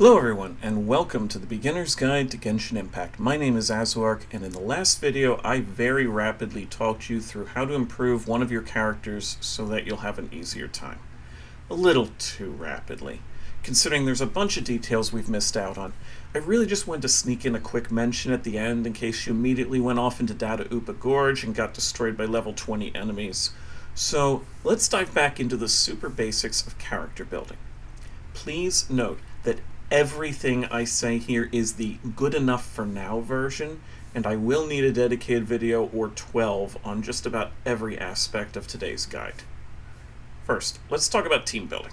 Hello everyone, and welcome to the Beginner's Guide to Genshin Impact. My name is Azuark, and in the last video I very rapidly talked you through how to improve one of your characters so that you'll have an easier time. A little too rapidly, considering there's a bunch of details we've missed out on. I really just wanted to sneak in a quick mention at the end in case you immediately went off into Data Upa Gorge and got destroyed by level 20 enemies. So let's dive back into the super basics of character building. Please note that everything I say here is the good enough for now version, and I will need a dedicated video or 12 on just about every aspect of today's guide. First, let's talk about team building.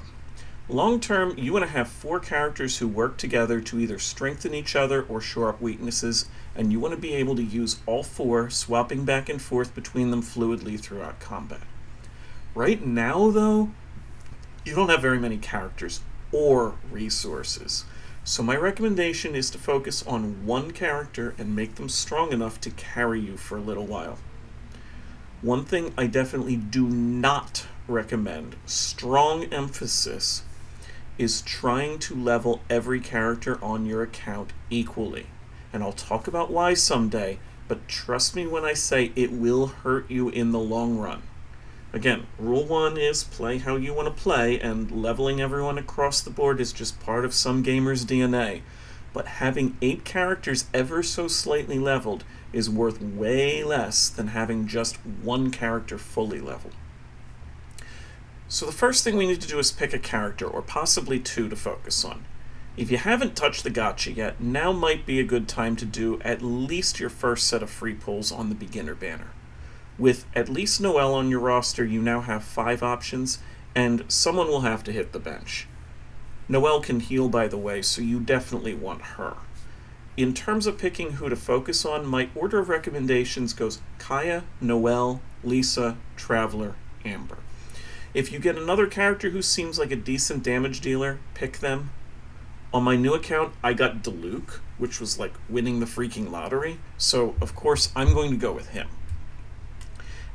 Long term, you want to have 4 characters who work together to either strengthen each other or shore up weaknesses, and you want to be able to use all 4, swapping back and forth between them fluidly throughout combat. Right now, though, you don't have very many characters or resources. So my recommendation is to focus on one character and make them strong enough to carry you for a little while. One thing I definitely do not recommend, strong emphasis, is trying to level every character on your account equally. And I'll talk about why someday, but trust me when I say it will hurt you in the long run. Again, rule 1 is play how you want to play, and leveling everyone across the board is just part of some gamers' DNA. But having 8 characters ever so slightly leveled is worth way less than having just one character fully leveled. So the first thing we need to do is pick a character, or possibly 2 to focus on. If you haven't touched the gacha yet, now might be a good time to do at least your first set of free pulls on the beginner banner. With at least Noelle on your roster, you now have 5 options, and someone will have to hit the bench. Noelle can heal, by the way, so you definitely want her. In terms of picking who to focus on, my order of recommendations goes Kaya, Noelle, Lisa, Traveler, Amber. If you get another character who seems like a decent damage dealer, pick them. On my new account, I got Diluc, which was like winning the freaking lottery, so of course I'm going to go with him.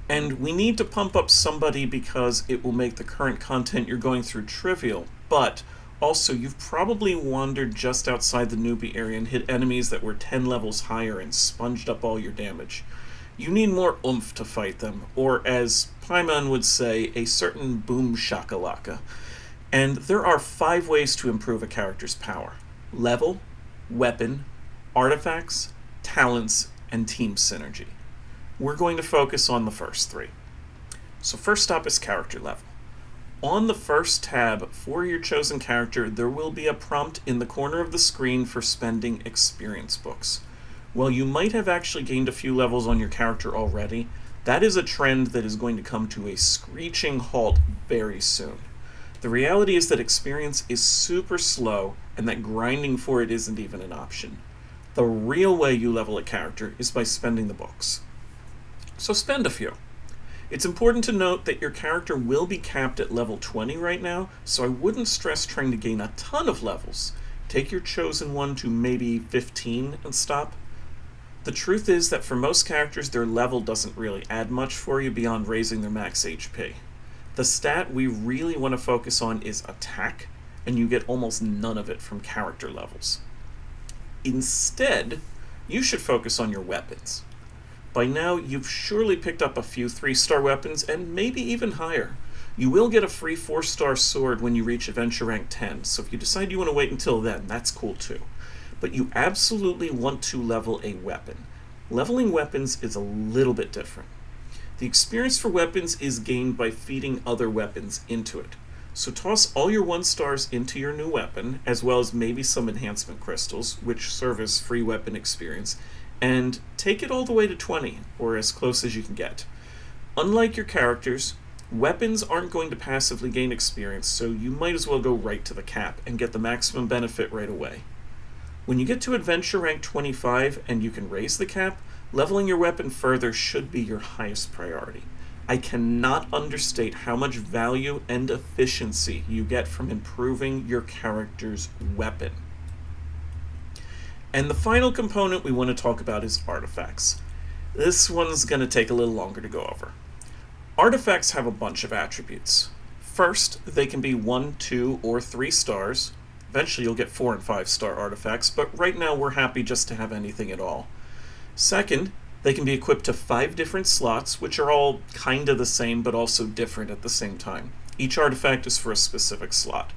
And we need to pump up somebody because it will make the current content you're going through trivial, but also you've probably wandered just outside the newbie area and hit enemies that were 10 levels higher and sponged up all your damage. You need more oomph to fight them, or as Paimon would say, a certain boom shakalaka. And there are 5 ways to improve a character's power: level, weapon, artifacts, talents, and team synergy. We're going to focus on the first 3. So first up is character level. On the first tab for your chosen character, there will be a prompt in the corner of the screen for spending experience books. While you might have actually gained a few levels on your character already, that is a trend that is going to come to a screeching halt very soon. The reality is that experience is super slow, and that grinding for it isn't even an option. The real way you level a character is by spending the books. So spend a few. It's important to note that your character will be capped at level 20 right now, so I wouldn't stress trying to gain a ton of levels. Take your chosen one to maybe 15 and stop. The truth is that for most characters, their level doesn't really add much for you beyond raising their max HP. The stat we really want to focus on is attack, and you get almost none of it from character levels. Instead, you should focus on your weapons. By now, you've surely picked up a few 3-star weapons, and maybe even higher. You will get a free 4-star sword when you reach Adventure Rank 10, so if you decide you want to wait until then, that's cool too. But you absolutely want to level a weapon. Leveling weapons is a little bit different. The experience for weapons is gained by feeding other weapons into it. So toss all your 1-stars into your new weapon, as well as maybe some enhancement crystals, which serve as free weapon experience, and take it all the way to 20, or as close as you can get. Unlike your characters, weapons aren't going to passively gain experience, so you might as well go right to the cap and get the maximum benefit right away. When you get to Adventure Rank 25 and you can raise the cap, leveling your weapon further should be your highest priority. I cannot understate how much value and efficiency you get from improving your character's weapon. And the final component we want to talk about is artifacts. This one's going to take a little longer to go over. Artifacts have a bunch of attributes. First, they can be 1, 2, or 3 stars. Eventually you'll get 4 and 5 star artifacts, but right now we're happy just to have anything at all. Second, they can be equipped to 5 different slots, which are all kind of the same but also different at the same time. Each artifact is for a specific slot.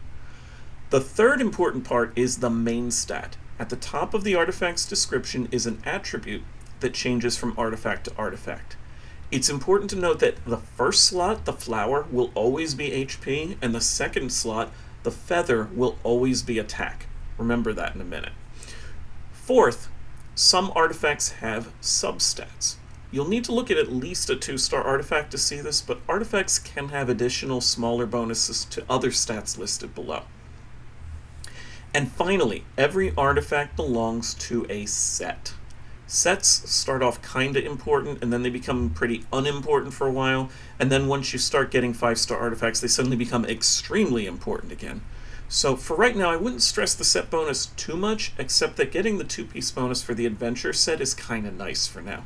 The third important part is the main stat. At the top of the artifact's description is an attribute that changes from artifact to artifact. It's important to note that the first slot, the flower, will always be HP, and the second slot, the feather, will always be attack. Remember that in a minute. Fourth, some artifacts have substats. You'll need to look at least a 2-star artifact to see this, but artifacts can have additional smaller bonuses to other stats listed below. And finally, every artifact belongs to a set. Sets start off kinda important, and then they become pretty unimportant for a while, and then once you start getting 5-star artifacts, they suddenly become extremely important again. So for right now, I wouldn't stress the set bonus too much, except that getting the 2-piece bonus for the adventure set is kinda nice for now.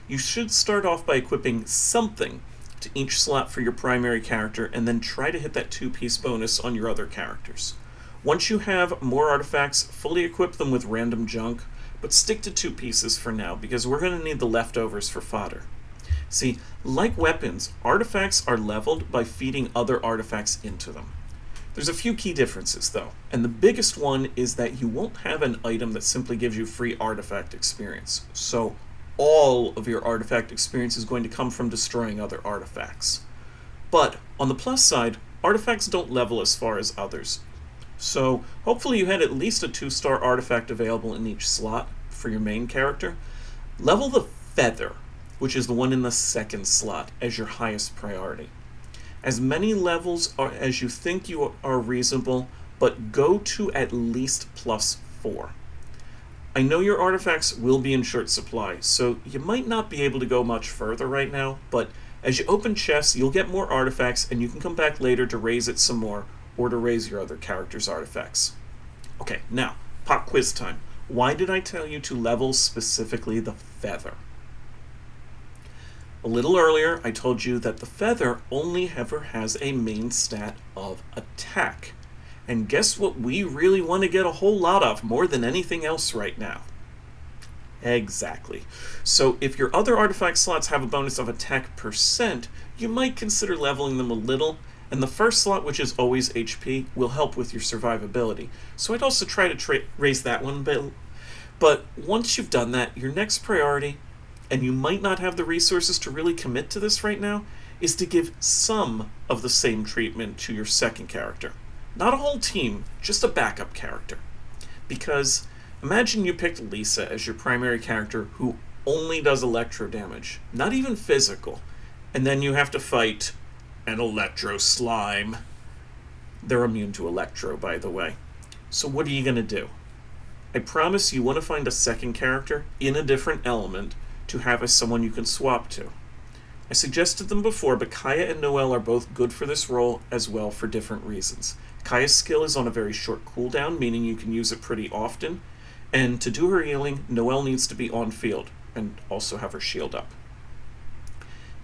You should start off by equipping something to each slot for your primary character, and then try to hit that 2-piece bonus on your other characters. Once you have more artifacts, fully equip them with random junk, but stick to 2 pieces for now, because we're going to need the leftovers for fodder. See, like weapons, artifacts are leveled by feeding other artifacts into them. There's a few key differences, though, and the biggest one is that you won't have an item that simply gives you free artifact experience. So all of your artifact experience is going to come from destroying other artifacts. But on the plus side, artifacts don't level as far as others. So hopefully you had at least a 2-star artifact available in each slot for your main character. Level the feather, which is the one in the second slot, as your highest priority. As many levels as you think you are reasonable, but go to at least +4. I know your artifacts will be in short supply, so you might not be able to go much further right now, but as you open chests, you'll get more artifacts, and you can come back later to raise it some more, or to raise your other character's artifacts. Okay, now, pop quiz time. Why did I tell you to level specifically the feather? A little earlier, I told you that the feather only ever has a main stat of attack. And guess what we really want to get a whole lot of, more than anything else right now? Exactly. So if your other artifact slots have a bonus of attack %, you might consider leveling them a little, and the first slot, which is always HP, will help with your survivability. So I'd also try to raise that one a bit. But once you've done that, your next priority, and you might not have the resources to really commit to this right now, is to give some of the same treatment to your second character. Not a whole team, just a backup character. Because imagine you picked Lisa as your primary character who only does electro damage, not even physical, and then you have to fight an electro slime. They're immune to electro, by the way. So what are you going to do? I promise you want to find a second character in a different element to have as someone you can swap to. I suggested them before, but Kaya and Noelle are both good for this role as well for different reasons. Kaya's skill is on a very short cooldown, meaning you can use it pretty often, and to do her healing, Noelle needs to be on field and also have her shield up.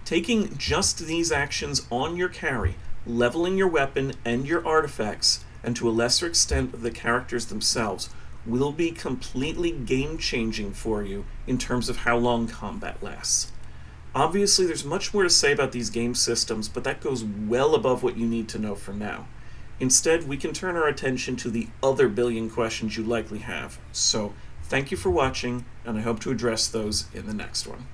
Taking just these actions on your carry, leveling your weapon and your artifacts, and to a lesser extent the characters themselves, will be completely game-changing for you in terms of how long combat lasts. Obviously, there's much more to say about these game systems, but that goes well above what you need to know for now. Instead, we can turn our attention to the other billion questions you likely have. So, thank you for watching, and I hope to address those in the next one.